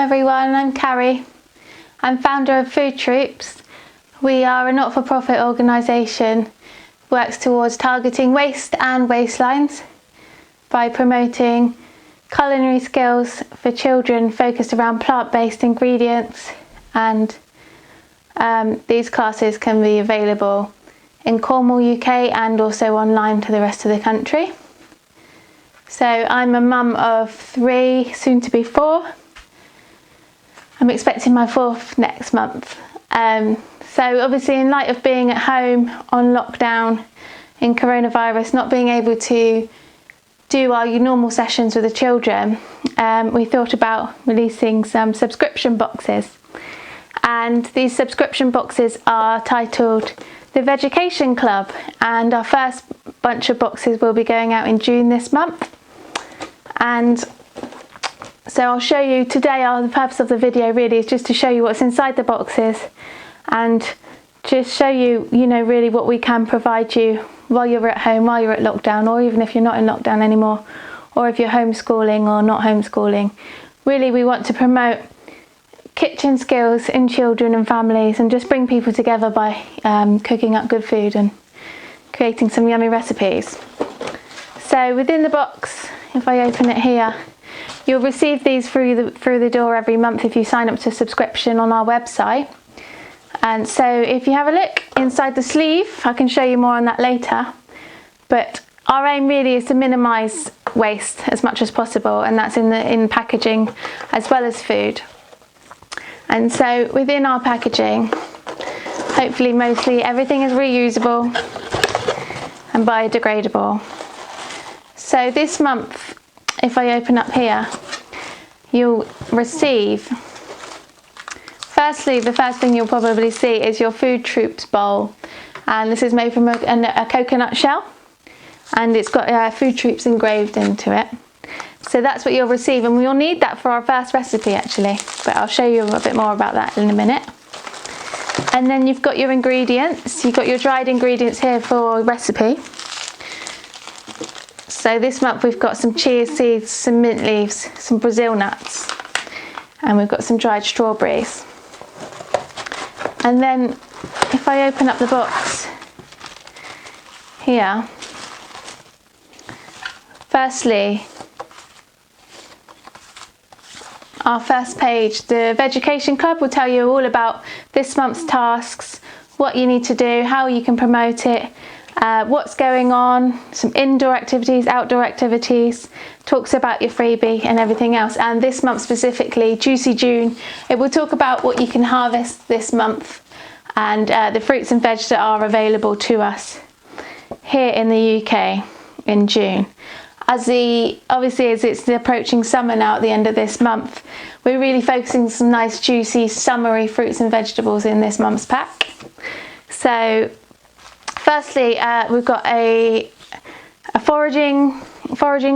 everyone, I'm Carrie. I'm founder of Food Troops. We are a not-for-profit organisation works towards targeting waste and waistelines by promoting culinary skills for children focused around plant-based ingredients, and these classes can be available in Cornwall, UK, and also online to the rest of the country. So I'm a mum of 3, soon to be 4. I'm expecting my 4th next month. So obviously, in light of being at home on lockdown in coronavirus, not being able to do our normal sessions with the children, we thought about releasing some subscription boxes. And these subscription boxes are titled the Vegucation Club, and our first bunch of boxes will be going out in June this month. And so I'll show you today, the purpose of the video really is just to show you what's inside the boxes and just show you, really what we can provide you while you're at home, while you're at lockdown, or even if you're not in lockdown anymore, or if you're homeschooling or not homeschooling. Really, we want to promote kitchen skills in children and families and just bring people together by cooking up good food and creating some yummy recipes. So within the box, if I open it here, you'll receive these through the door every month if you sign up to subscription on our website. And so if you have a look inside the sleeve, I can show you more on that later, but our aim really is to minimise waste as much as possible, and that's in packaging as well as food. And so within our packaging, hopefully mostly everything is reusable and biodegradable. So this month, if I open up here, you'll receive, firstly, the first thing you'll probably see is your Food Troops bowl. And this is made from a coconut shell, and it's got Food Troops engraved into it. So that's what you'll receive, and we'll need that for our first recipe actually, but I'll show you a bit more about that in a minute. And then you've got your ingredients. You've got your dried ingredients here for recipe. So this month we've got some chia seeds, some mint leaves, some Brazil nuts, and we've got some dried strawberries. And then if I open up the box here, firstly, our first page, the Vegucation Club, will tell you all about this month's tasks, what you need to do, how you can promote it, what's going on, some indoor activities, outdoor activities, talks about your freebie and everything else. And this month specifically, Juicy June, it will talk about what you can harvest this month and the fruits and veg that are available to us here in the UK in June. Obviously as it's approaching summer now at the end of this month, we're really focusing on some nice juicy summery fruits and vegetables in this month's pack. So firstly, we've got a foraging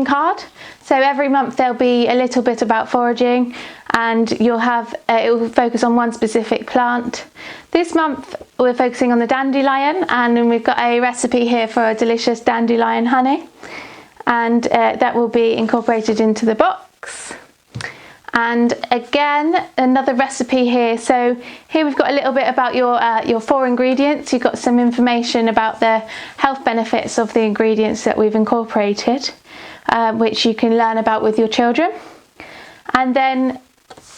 card. So every month there'll be a little bit about foraging, and you'll have it will focus on one specific plant. This month we're focusing on the dandelion, and then we've got a recipe here for a delicious dandelion honey, and that will be incorporated into the box. And again, another recipe here. So here we've got a little bit about your 4 ingredients. You've got some information about the health benefits of the ingredients that we've incorporated, which you can learn about with your children. And then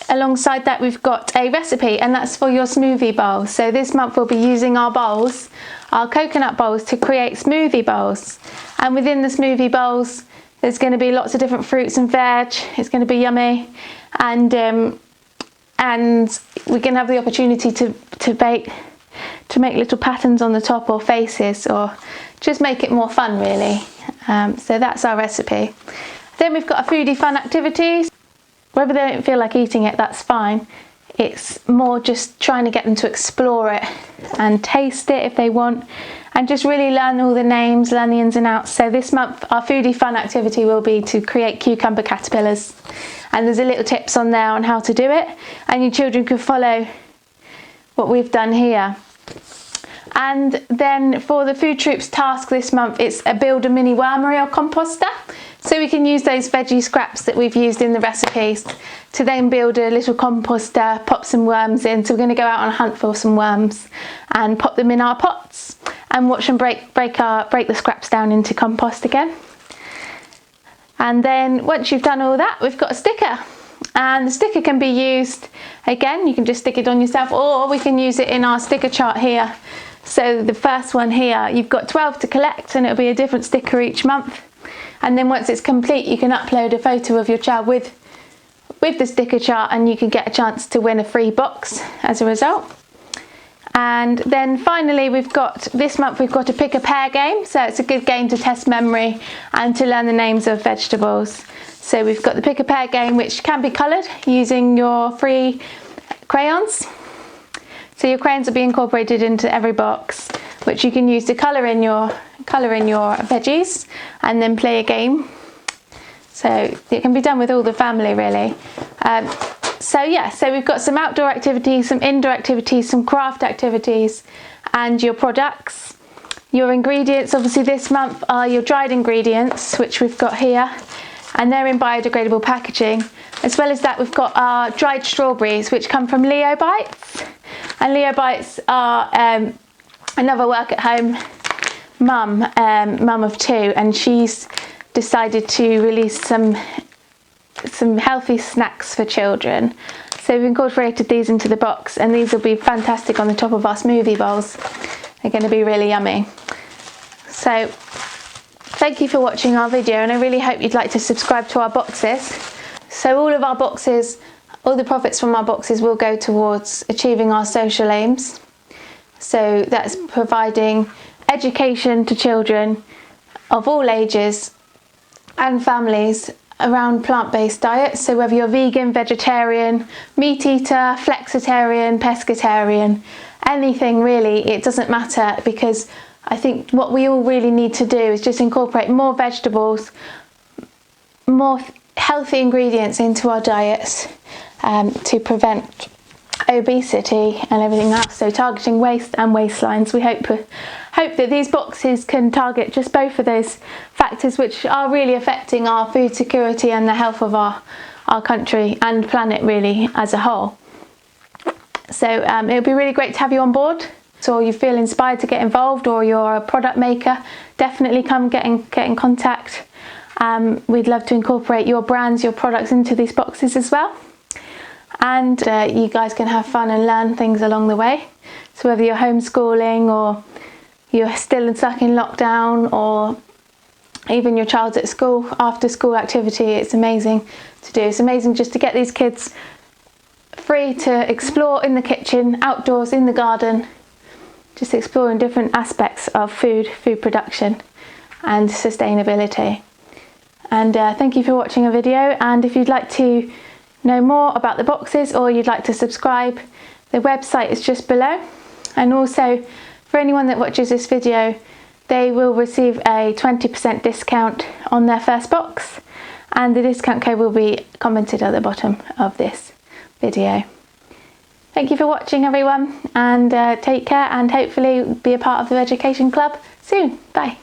alongside that we've got a recipe, and that's for your smoothie bowl. So this month we'll be using our bowls, our coconut bowls, to create smoothie bowls. And within the smoothie bowls there's going to be lots of different fruits and veg. It's going to be yummy, and we can have the opportunity to make little patterns on the top, or faces, or just make it more fun really. So that's our recipe. Then we've got a foodie fun activities. Whether they don't feel like eating it, that's fine. It's more just trying to get them to explore it and taste it if they want, and just really learn all the names, learn the ins and outs. So this month our foodie fun activity will be to create cucumber caterpillars, and there's a little tips on there on how to do it, and your children can follow what we've done here. And then for the Food Troops task this month, it's build a mini wormery or composter. So we can use those veggie scraps that we've used in the recipes to then build a little composter, pop some worms in. So we're going to go out on a hunt for some worms and pop them in our pots and watch them break the scraps down into compost again. And then once you've done all that, we've got a sticker. And the sticker can be used, again, you can just stick it on yourself, or we can use it in our sticker chart here. So the first one here, you've got 12 to collect, and it'll be a different sticker each month. And then once it's complete, you can upload a photo of your child with the sticker chart, and you can get a chance to win a free box as a result. And then finally, this month we've got a pick a pear game. So it's a good game to test memory and to learn the names of vegetables. So we've got the pick a pear game, which can be coloured using your free crayons. So your crayons will be incorporated into every box, which you can use to colour in your veggies and then play a game. So it can be done with all the family really. So we've got some outdoor activities, some indoor activities, some craft activities, and your products. Your ingredients obviously this month are your dried ingredients, which we've got here, and they're in biodegradable packaging. As well as that, we've got our dried strawberries, which come from Leo Bites. And Leo Bites are another work at home mum of two, and she's decided to release some healthy snacks for children. So we've incorporated these into the box, and these will be fantastic on the top of our smoothie bowls. They're going to be really yummy. So thank you for watching our video, and I really hope you'd like to subscribe to our boxes. So all of our boxes, all the profits from our boxes will go towards achieving our social aims. So that's providing education to children of all ages and families around plant-based diets. So whether you're vegan, vegetarian, meat eater, flexitarian, pescatarian, anything really, it doesn't matter, because I think what we all really need to do is just incorporate more vegetables, more healthy ingredients into our diets to prevent obesity and everything else. So targeting waste and waistlines. We hope that these boxes can target just both of those factors, which are really affecting our food security and the health of our country and planet really as a whole. So it would be really great to have you on board. So you feel inspired to get involved, or you're a product maker, definitely come get in contact. We'd love to incorporate your brands, your products into these boxes as well. And you guys can have fun and learn things along the way. So whether you're homeschooling, or you're still stuck in lockdown, or even your child's at school, after school activity, it's amazing to do. It's amazing just to get these kids free to explore in the kitchen, outdoors, in the garden, just exploring different aspects of food production and sustainability. And thank you for watching a video, and if you'd like to know more about the boxes, or you'd like to subscribe, the website is just below. And also for anyone that watches this video, they will receive a 20% discount on their first box, and the discount code will be commented at the bottom of this video. Thank you for watching everyone, and take care, and hopefully be a part of the Vegucation Club soon. Bye.